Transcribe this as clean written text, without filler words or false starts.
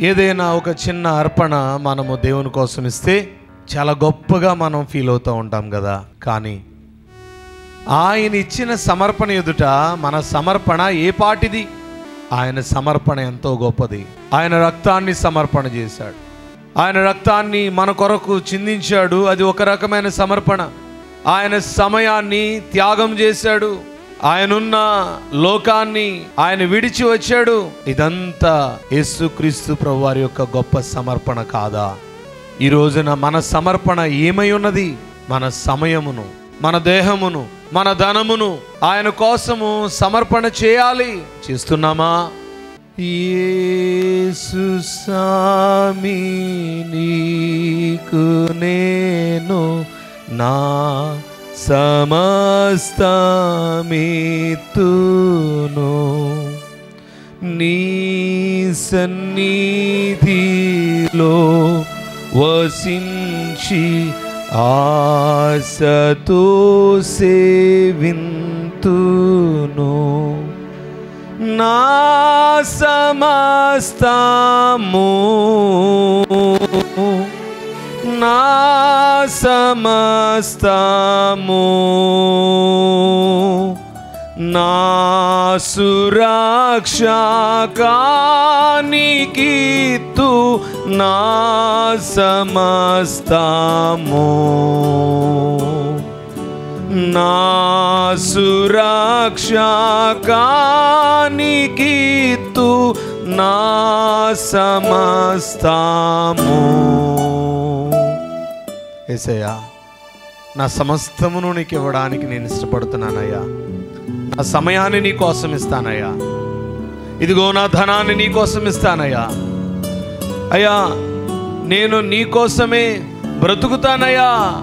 ఏదైనా ఒక చిన్న అర్పణ మనము దేవుని కోసం ఇస్తే చాలా గొప్పగా మనం ఫీల్ అవుతూ ఉంటాం కదా. కానీ ఆయన ఇచ్చిన సమర్పణ ఎదుట మన సమర్పణ ఏ పాటిది? ఆయన సమర్పణ ఎంతో గొప్పది. ఆయన రక్తాన్ని సమర్పణ చేశాడు. ఆయన రక్తాన్ని మన కొరకు చిందించాడు. అది ఒక రకమైన సమర్పణ. ఆయన సమయాన్ని త్యాగం చేశాడు. ఆయనున్న లోకాన్ని ఆయన విడిచి వచ్చాడు. ఇదంతా యేసుక్రీస్తు ప్రభువారి యొక్క గొప్ప సమర్పణ కాదా? ఈ రోజున మన సమర్పణ ఏమై ఉన్నది? మన సమయమును, మన దేహమును, మన ధనమును ఆయన కోసము సమర్పణ చేయాలి. చేస్తున్నామా? యేసు స్వామి నీకు నేను నా సమస్తమిత్తును, నీ సన్నిధిలో వసించి ఆశతో సేవింతును, నా సమస్తము నా సమస్తము నా సురక్షకానికిత్తు, నా సమస్తము నా సురక్షకానికిత్తు, నా సమస్తము. యేసయ్యా, నా సమస్తమును నీకు ఇవ్వడానికి నేను ఇష్టపడుతున్నానయ్యా. నా సమయాన్ని నీ కోసం ఇస్తానయ్యా. ఇదిగో నా ధనాన్ని నీ కోసం ఇస్తానయ్యా. అయ్యా, నేను నీ కోసమే బ్రతుకుతానయ్యా.